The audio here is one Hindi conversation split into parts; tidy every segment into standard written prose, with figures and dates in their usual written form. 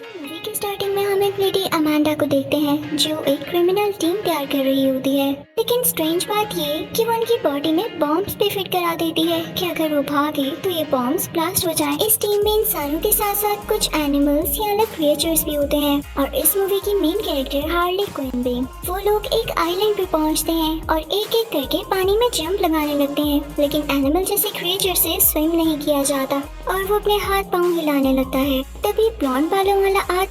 तो मूवी के स्टार्टिंग में हम एक लेडी अमांडा को देखते हैं जो एक क्रिमिनल टीम तैयार कर रही होती है। लेकिन स्ट्रेंज बात ये कि वो उनकी बॉडी में बॉम्ब्स भी फिट करा देती है कि अगर वो भागे तो ये बॉम्ब्स ब्लास्ट हो जाएं। इस टीम में इंसानों के साथ साथ कुछ एनिमल्स या अलग क्रिएचर्स भी होते हैं और इस मूवी की मेन कैरेक्टर हार्ली क्विन भी। वो लोग एक आइलैंड पे पहुंचते हैं और एक एक करके पानी में जंप लगाने लगते हैं, लेकिन एनिमल जैसे क्रिएचर से स्विम नहीं किया जाता और वो अपने हाथ पाँव हिलाने लगता है। तभी ब्लॉन्ड बालों वाला आदमी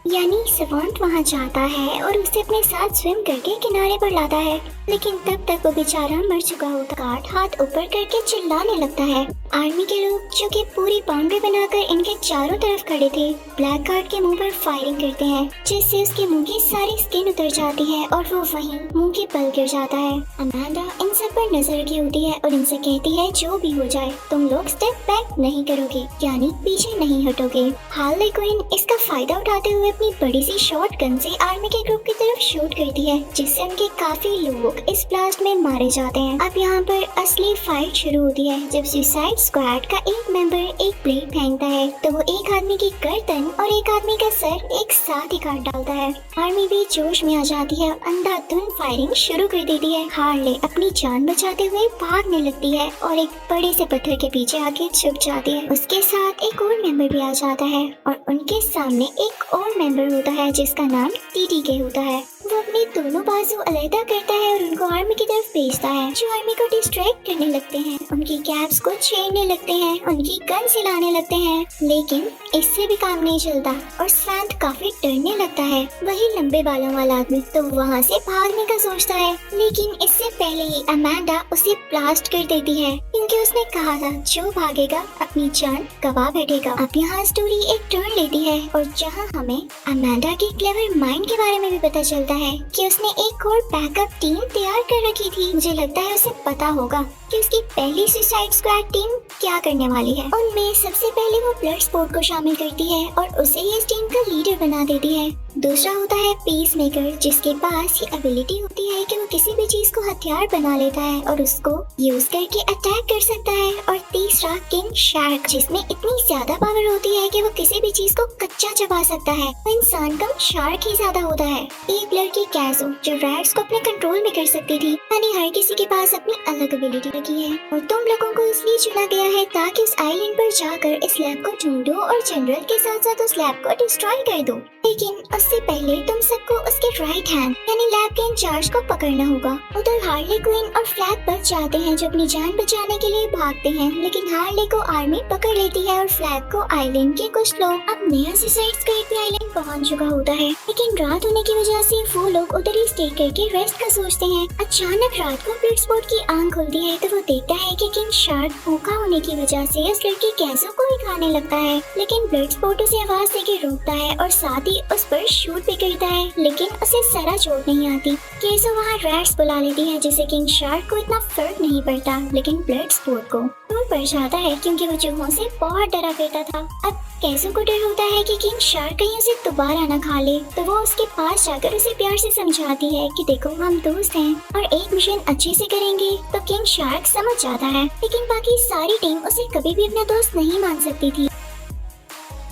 यानी सवांत वहाँ जाता है और उसे अपने साथ स्विम करके किनारे पर लाता है, लेकिन तब तक वो बेचारा मर चुका होता। कार्ड हाथ ऊपर करके चिल्लाने लगता है। आर्मी के लोग जो कि पूरी बाउंड्री बनाकर इनके चारों तरफ खड़े थे, ब्लैक कार्ड के मुंह पर फायरिंग करते हैं जिससे उसके मुंह की सारी स्किन उतर जाती है और वो वहीं मुंह के बल गिर जाता है। अमांडा इन सब पर नजर रखी होती है और इनसे कहती है जो भी हो जाए तुम लोग स्टेप बैक नहीं करोगे, यानी पीछे नहीं हटोगे। हार्ली क्विन इसका फायदा उठाते हुए अपनी बड़ी सी शॉट गन से आर्मी के ग्रुप की तरफ शूट करती है जिससे उनके काफी लोग इस ब्लास्ट में मारे जाते हैं। अब यहाँ पर असली फाइट शुरू होती है जब सुसाइड स्क्वाड का एक मेंबर एक ब्लेड फेंकता है तो वो एक आदमी की गर्दन और एक आदमी का सर एक साथ ही काट डालता है। आर्मी भी जोश में आ जाती है और अंधाधुंध फायरिंग शुरू कर देती है। हार्ले अपनी जान बचाते हुए भागने लगती है और एक बड़े से पत्थर के पीछे आके छुप जाती है। उसके साथ एक और मेंबर भी आ जाता है और उनके सामने एक और मेंबर होता है जिसका नाम टीटी होता है। वो अपने दोनों बाजू अलहदा करता है और उनको आर्मी की तरफ भेजता है जो आर्मी को डिस्ट्रैक्ट करने लगते हैं, उनकी कैप्स को छेड़ने लगते हैं, उनकी गन हिलाने लगते हैं, लेकिन इससे भी काम नहीं चलता और सैंड काफी डरने लगता है। वही लंबे बालों वाला आदमी तो वहाँ से भागने का सोचता है, लेकिन इससे पहले ही अमांडा उसे ब्लास्ट कर देती है क्योंकि उसने कहा था जो भागेगा अपनी जान गवा बैठेगा। अब यहाँ स्टोरी एक टर्न लेती है और जहाँ हमें अमांडा की क्लेवर माइंड के बारे में भी पता चलता है कि उसने एक और बैकअप टीम तैयार कर रखी थी। मुझे लगता है उसे पता होगा कि उसकी पहली सुसाइड स्क्वाड टीम क्या करने वाली है। उनमें सबसे पहले वो ब्लड स्पोर्ट को शामिल करती है और उसे ही इस टीम का लीडर बना देती है। दूसरा होता है पीस मेकर जिसके पास ये एबिलिटी होती है कि वो किसी भी चीज को हथियार बना लेता है और उसको यूज करके अटैक कर सकता है। और तीसरा किंग शार्क जिसमें इतनी ज्यादा पावर होती है कि वो किसी भी चीज को कच्चा चबा सकता है। वो इंसान कम शार्क ही ज्यादा होता है। एक लड़की कैज़ो जो रैट्स को अपने कंट्रोल में कर सकती थी, यानी हर किसी के पास अपनी अलग एबिलिटी रखी है और तुम लोगों को इसलिए चुना गया है ताकि उस आइलैंड पर जाकर इस लैब को ढूंढो और जनरल के साथ साथ उस लैब को डिस्ट्रॉय कर दो। लेकिन उससे पहले तुम सबको उसके राइट हैंड यानी लैब के इंचार्ज को पकड़ना होगा। उधर हार्ली क्विन और फ्लैग बच जाते हैं जो अपनी जान बचाने के लिए भागते हैं, लेकिन हार्ली को आर्मी पकड़ लेती है और फ्लैग को आइलैंड के कुछ लोग। अब नया सुसाइड स्क्वाड भी आइलैंड पहुंच चुका होता है, लेकिन रात होने की वजह से वो लोग उधर ही स्टे करके रेस्ट का सोचते हैं। अचानक रात को ब्लड स्पोर्ट की आंख खुलती है तो वो देखता है कि किंग शार्क भूखा होने की वजह से उस लड़की कैज़ो को ही खाने लगता है, लेकिन ब्लड स्पोर्ट उसे आवाज देके रोकता है और साथ ही उस पर शूट भी करता है, लेकिन उसे जरा चोट नहीं आती। कैज़ो वहाँ रैट्स बुला लेती है जिससे किंग शार्क को इतना फर्क नहीं पड़ता, लेकिन ब्लड स्पोर्ट को दूर पड़ जाता है क्योंकि वो चूहों से बहुत डरा करता था। अब कैज़ो को डर होता है कि किंग शार्क कहीं उसे दोबारा न खा ले, तो वो उसके पास जाकर उसे प्यार से समझाती है कि देखो हम दोस्त हैं और एक मिशन अच्छे से करेंगे। तो किंग शार्क समझ जाता है, लेकिन बाकी सारी टीम उसे कभी भी अपना दोस्त नहीं मान सकती थी।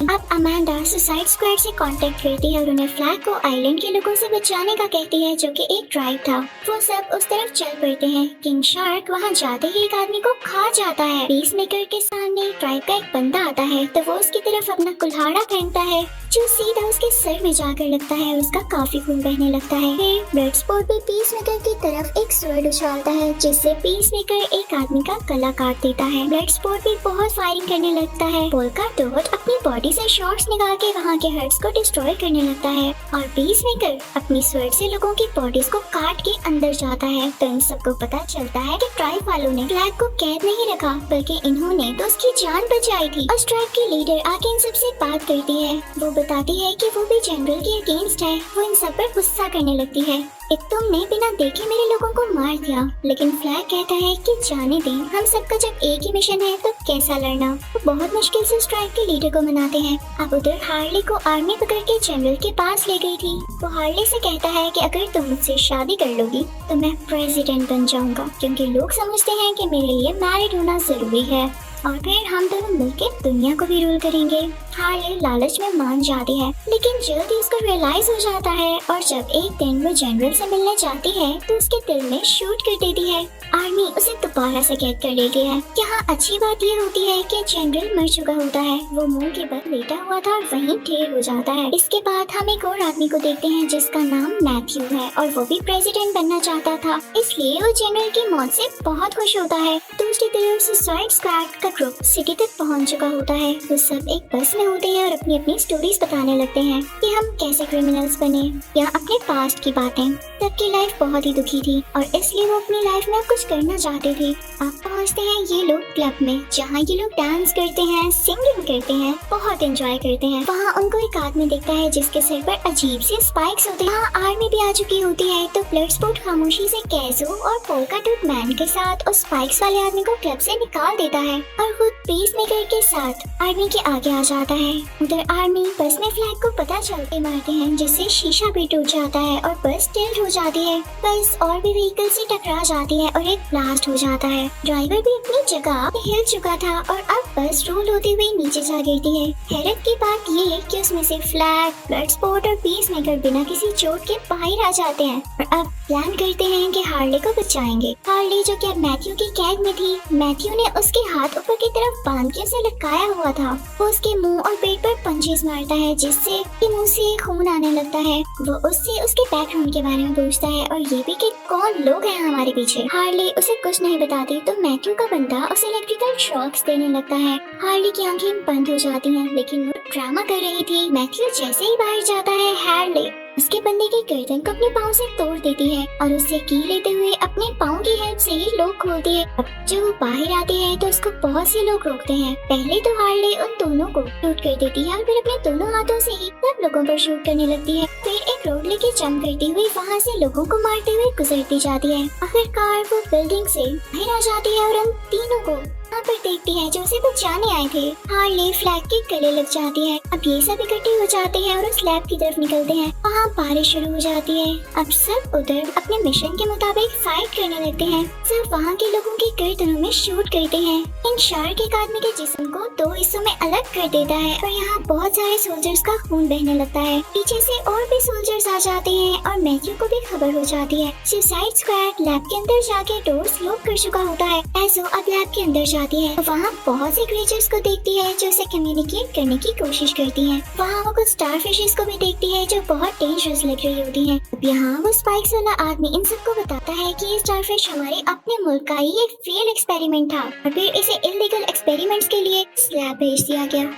अब अमांडा सुसाइड स्क्वाड से कांटेक्ट करती है और उन्हें फ्लैग को आइलैंड के लोगों से बचाने का कहती है जो कि एक ट्राइब था। वो सब उस तरफ चल पड़ते हैं। किंग शार्क वहाँ जाते ही एक आदमी को खा जाता है। पीस मेकर के सामने ट्राइब का एक बंदा आता है तो वो उसकी तरफ अपना कुल्हाड़ा फेंकता है जो सीधा उसके सर में जाकर लगता है। उसका काफी खून बहने लगता है। फिर ब्लड स्पोर्ट भी पीस मेकर की तरफ एक स्वर्ड उछालता है जिससे पीस मेकर एक आदमी का गला काट देता है। ब्लड स्पोर्ट भी बहुत फायरिंग करने लगता है। पोल्का डॉट अपनी बॉडी से शॉट्स निकाल के वहाँ के हर्ट्स को डिस्ट्रॉय करने लगता है और पीस मेकर अपनी स्वर्ड से लोगों की बॉडीज को काट के अंदर जाता है। तो इन सबको पता चलता है कि ट्राइब वालों ने फ्लैग को कैद नहीं रखा बल्कि इन्होंने तो उसकी जान बचाई थी। उस ट्राइब की लीडर आके इन सबसे बात करती है। वो बताती है कि वो भी जनरल के अगेंस्ट है। वो इन सब पर गुस्सा करने लगती है। एक तुमने बिना देखे मेरे लोगों को मार दिया, लेकिन फ्लैग कहता है कि जाने दें, हम सबका जब एक ही मिशन है तो कैसा लड़ना। वो बहुत मुश्किल से स्ट्राइक के लीडर को मनाते हैं। अब उधर हार्ली को आर्मी पकड़ के जनरल के पास ले गई थी। वो हार्ली से कहता है कि अगर तुम मुझसे शादी कर लोगी तो मैं प्रेसिडेंट बन जाऊंगा, क्योंकि लोग समझते हैं कि मेरे लिए मैरिड होना जरूरी है। और फिर हम दोनों मिलकर दुनिया को भी रूल करेंगे। हार्ले लालच में मान जाती है, लेकिन जल्द ही उसको रियलाइज हो जाता है और जब एक दिन वो जनरल से मिलने जाती है तो उसके दिल में शूट कर देती है। आर्मी उसे दोबारा से कैद कर लेती है। यहाँ अच्छी बात ये होती है कि जनरल मर चुका होता है, वो मुंह के बल लेटा हुआ था और वहीं ढेर हो जाता है। इसके बाद हम एक और आदमी को देखते हैं जिसका नाम मैथ्यू है और वो भी प्रेसिडेंट बनना चाहता था, इसलिए वो जनरल की मौत से बहुत खुश होता है। दूसरी तरफ सुसाइड स्क्वाड का ग्रुप सिटी तक पहुँच चुका होता है। वो सब एक बस में होते हैं और अपनी अपनी स्टोरीज बताने लगते हैं कि हम कैसे क्रिमिनल्स बने या अपने पास्ट की बातें। सबकी लाइफ बहुत ही दुखी थी और इसलिए वो अपनी लाइफ में कुछ करना चाहते थे। अब पहुंचते हैं ये लोग क्लब में, जहाँ ये लोग डांस करते हैं, सिंगिंग करते हैं, बहुत एंजॉय करते हैं। वहाँ उनको एक आदमी दिखता है जिसके सिर पर अजीब से स्पाइक्स होते हैं। वहाँ आर्मी भी आ चुकी होती है तो ब्लडस्पोर्ट खामोशी से कैज़ो और पोल्का डॉट मैन के साथ उस स्पाइक्स वाले आदमी को क्लब से निकाल देता है और खुद पीसमेकर के साथ आर्मी के आगे आ जाता है। उधर आर्मी बस में फ्लैग को पता चलते मारते हैं, जिससे शीशा भी टूट जाता है और बस टिल्ट हो जाती है। बस और भी व्हीकल से टकरा जाती है और एक ब्लास्ट हो जाता है। ड्राइवर भी अपनी जगह हिल चुका था और अब बस रोल होते हुए नीचे जा गिरती है। हैरत की बात ये कि उसमें से फ्लैग, ब्लडस्पोर्ट और पीसमेकर बिना किसी चोट के बाहर आ जाते हैं और अब प्लान करते हैं कि हार्ले को बचाएंगे। हार्ले जो कि अब मैथ्यू की कैद में थी, मैथ्यू ने उसके हाथ ऊपर की तरफ बांध के उसे लटकाया हुआ था। वो उसके मुंह और पेट पर पंचेस मारता है जिससे मुंह से खून आने लगता है। वो उससे उसके बैकग्राउंड के बारे में पूछता है और ये भी कि कौन लोग हैं हमारे पीछे। हार्ले उसे कुछ नहीं बताती तो मैथ्यू का बंदा उसे इलेक्ट्रिकल शॉक्स देने लगता है। हार्ले की आंखें बंद हो जाती हैं, लेकिन वो ड्रामा कर रही थी। मैथ्यू जैसे ही बाहर जाता है, हार्ले उसके बंदे की गर्दन को अपने पाँव से तोड़ देती है और उससे की लेते हुए अपने पाँव की हेल्प से ही लोग खोलती है। अब जब वो बाहर आती है तो उसको बहुत से लोग रोकते हैं। पहले तो हार्ले उन दोनों को शूट कर देती है और फिर अपने दोनों हाथों से ही सब लोगों पर शूट करने लगती है। फिर एक रोड लेके जंप करती हुई वहाँ से लोगों को मारते हुए गुजरती जाती है। आखिरकार वो बिल्डिंग से बाहर आ जाती है और उन तीनों को वहाँ पर देखती है जो उसे बचाने आए थे। हार्ले फ्लैग के गले लग जाती है। अब ये सब इकट्ठे हो जाते हैं और उस लैब की तरफ निकलते हैं। वहाँ बारिश शुरू हो जाती है। अब सब उधर अपने मिशन के मुताबिक फाइट करने लगते हैं। सब वहाँ के लोगों की गर्दनों में शूट करते हैं। इन शार्क एक आदमी के जिस्म को दो हिस्सों में अलग कर देता है और यहाँ बहुत सारे सोल्जर्स का खून बहने लगता है। पीछे से और भी सोल्जर्स आ जाते हैं और मैथ्यू को भी खबर हो जाती है। सुसाइड स्क्वाड लैब के अंदर जाके डोर्स लॉक कर चुका होता है। ऐसो अब लैब के अंदर जाती है। वहाँ बहुत से क्रीचर्स को देखती है जो उसे कम्युनिकेट करने की कोशिश करती हैं। वहाँ वो कुछ स्टार फिशेस को भी देखती है जो बहुत डेंजरस लग रही होती हैं। अब यहाँ वो स्पाइक्स वाला आदमी इन सबको बताता है कि ये स्टार फिश हमारे अपने मुल्क का ही एक फेल एक्सपेरिमेंट था और फिर इसे इलीगल एक्सपेरिमेंट्स के लिए स्लैब भेज दिया गया।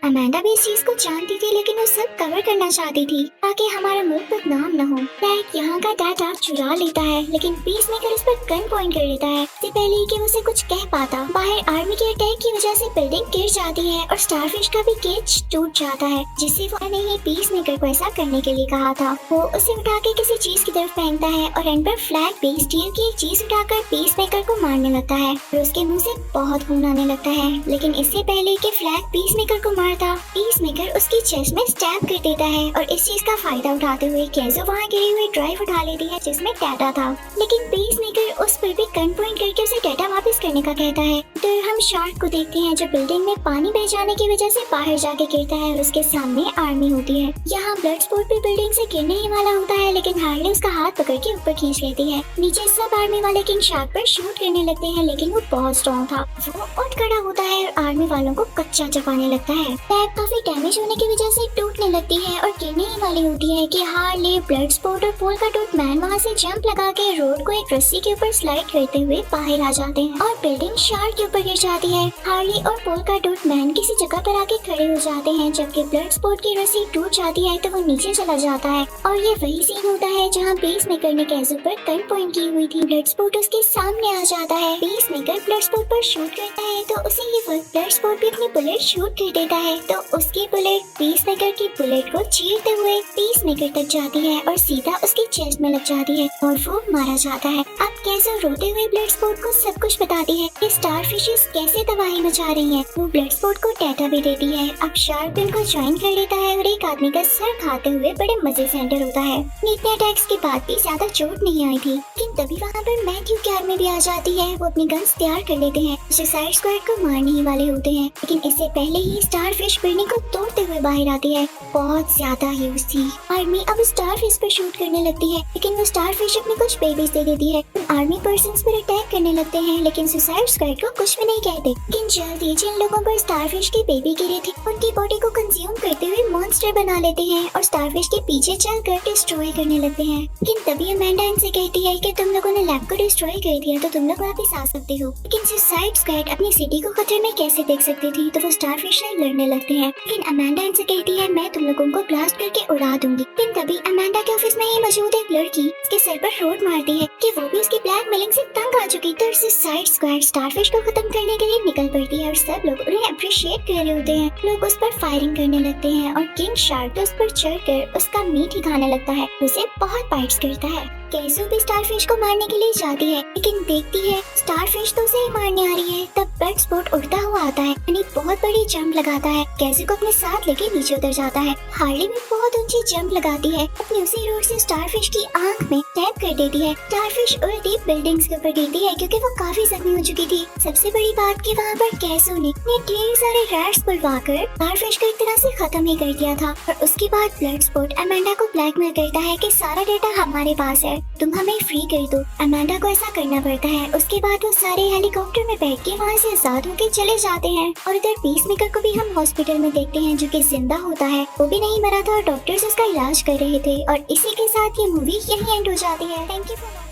अमांडा भी इस चीज को जानती थी, लेकिन वो सब कवर करना चाहती थी ताकि हमारा मुल्क बदनाम न हो। फ्लैग यहाँ का डाटा चुरा लेता है, लेकिन पीसमेकर उस पर गन पॉइंट कर लेता है इससे पहले कि वो उसे कुछ कह पाता। बाहर आर्मी के अटैक की वजह से बिल्डिंग गिर जाती है और स्टारफिश का भी केज टूट जाता है, जिससे वो ने ही पीसमेकर को ऐसा करने के लिए कहा था। वो उसे उठा के किसी चीज की तरफ फेंकता है और एंड पर फ्लैग भी स्टील की एक चीज उठाकर पीसमेकर को मारने लगता है और उसके मुँह से बहुत खून आने लगता है। लेकिन इससे पहले कि फ्लैग पीसमेकर को पीसमेकर उसकी चेस्ट में स्टैब कर देता है और इस चीज का फायदा उठाते हुए कैज़ो वहाँ गिरी हुई ड्राइव उठा लेती है जिसमें डाटा था। लेकिन पीसमेकर उस पर भी गन पॉइंट करके उसे डाटा वापस करने का कहता है। तो हम शार्क को देखते हैं जो बिल्डिंग में पानी बह जाने की वजह से बाहर जाके गिरता है और उसके सामने आर्मी होती है। यहाँ ब्लडस्पोर्ट भी बिल्डिंग से गिरने ही वाला होता है, लेकिन हार्ले उसका हाथ पकड़ के ऊपर खींच लेती है। नीचे सब आर्मी वाले किंग शार्क पर शूट करने लगते हैं, लेकिन वो बहुत स्ट्रॉन्ग था। वो उठ खड़ा होता है और आर्मी वालों को कच्चा चबाने लगता है। काफी डैमेज होने की वजह से टूटने लगती है और गिरने ही वाली होती है कि हार्ले, ब्लडस्पोर्ट और पोल्का डॉट मैन वहाँ से जंप लगा के रोड को एक रस्सी के ऊपर स्लाइड करते हुए बाहर आ जाते हैं और बिल्डिंग शार्क के ऊपर गिर जाती है। हार्ले और पोल्का डॉट मैन किसी जगह पर आके खड़े हो जाते हैं, जबकि ब्लडस्पोर्ट की रस्सी टूट जाती है तो वो नीचे चला जाता है और ये वही सीन होता है जहाँ पीसमेकर ने कैज़ो पर गन पॉइंट की हुई थी। ब्लडस्पोर्ट उसके सामने आ जाता है। पीसमेकर ब्लडस्पोर्ट पर शूट करता है तो उसे ये वक्त ब्लडस्पोर्ट भी अपनी बुलेट शूट कर देता है तो उसकी बुलेट पीसमेकर की बुलेट को चीरते हुए पीसमेकर तक जाती है और सीधा उसकी चेस्ट में लग जाती है और वो मारा जाता है। अब कैसो रोते हुए ब्लडस्पोर्ट को सब कुछ बताती है कि स्टारफिशेस कैसे तबाही मचा रही हैं। वो ब्लडस्पोर्ट को डेटा भी देती है। अब शार्क भी उनको ज्वाइन कर लेता है और एक आदमी का सर खाते हुए बड़े मजे से एंटर होता है। इतने अटैक्स के बाद भी ज्यादा चोट नहीं आई थी, लेकिन तभी वहाँ पर मैथ्यू की आर्मी भी आ जाती है। वो अपनी गन्स तैयार कर लेते हैं, सुसाइड स्क्वाड को मारने ही वाले होते हैं, लेकिन इससे पहले ही स्टारफिश बिल्डिंग को तोड़ते हुए बाहर आती है। बहुत ज्यादा ह्यूज थी। आर्मी अब स्टारफिश पर शूट करने लगती है, लेकिन वो स्टारफिश अपने कुछ बेबीज दे देती है। आर्मी पर्सन्स पर अटैक करने लगते हैं, लेकिन सुसाइड स्क्वाड को कुछ भी नहीं कहते। लेकिन जल्दी जिन लोगों पर स्टारफिश की बेबी गिरी थी उनकी बॉडी को कंज्यूम करते हुए मॉन्स्टर बना लेते हैं और स्टारफिश के पीछे चलकर डिस्ट्रॉय करने लगते हैं। लेकिन तभी अमेंडा इनसे कहती है कि तुम लोगों ने लैब को डिस्ट्रॉय कर दिया तो तुम लोग वापस आ सकते हो। लेकिन सुसाइड स्क्वाड अपनी सिटी को खतरे में कैसे देख सकती थी, तो वो स्टारफिश से लड़ने लगते हैं। लेकिन अमेंडा इनसे कहती है मैं तुम लोगों को ब्लास्ट करके उड़ा दूंगी। लेकिन तभी अमेंडा के ऑफिस में ही मौजूद एक लड़की उसके सर पर रोड मारती है कि वो भी उसकी ब्लैकमेलिंग से तंग आ चुकी थी। सुसाइड स्क्वाड स्टारफिश को खत्म करने के लिए निकल पड़ती है और सब लोग उन्हें अप्रिशिएट कर रहे होते हैं। लोग उस पर फायरिंग करने लगते हैं और किंग शार्क उस पर चढ़कर उसका मीट ही खाने लगता है। उसे बहुत बाइट्स करता है। कैसो भी स्टारफिश को मारने के लिए जाती है, लेकिन देखती है स्टारफिश तो उसे ही मारने आ रही है। तब ब्लडस्पोर्ट उड़ता हुआ आता है यानी बहुत बड़ी जंप लगाता है। कैसो को अपने साथ लेके नीचे उतर जाता है। हार्ली भी बहुत ऊंची जंप लगाती है, अपनी उसी रोड से स्टारफिश की आंख में टैप कर देती है। स्टारफिश उड़ती बिल्डिंग्स के ऊपर गिरती है क्योंकि वो काफी जख्मी हो चुकी थी। सबसे बड़ी बात कि वहाँ पर कैसो ने ढेर सारे रैट्स बुलवाकर स्टारफिश को एक तरह से खत्म ही कर दिया था। और उसके बाद ब्लडस्पोर्ट अमेंडा को ब्लैकमेल करता है कि सारा डेटा हमारे पास है, तुम हमें फ्री कर दो। अमेंडा को ऐसा करना पड़ता है। उसके बाद वो सारे हेलीकॉप्टर में बैठ के वहाँ से आजाद होके चले जाते हैं। और इधर पीसमेकर को भी हम हॉस्पिटल में देखते हैं जो कि जिंदा होता है। वो भी नहीं मरा था और डॉक्टर्स उसका इलाज कर रहे थे। और इसी के साथ ये मूवी यही एंड हो जाती है। Thank you for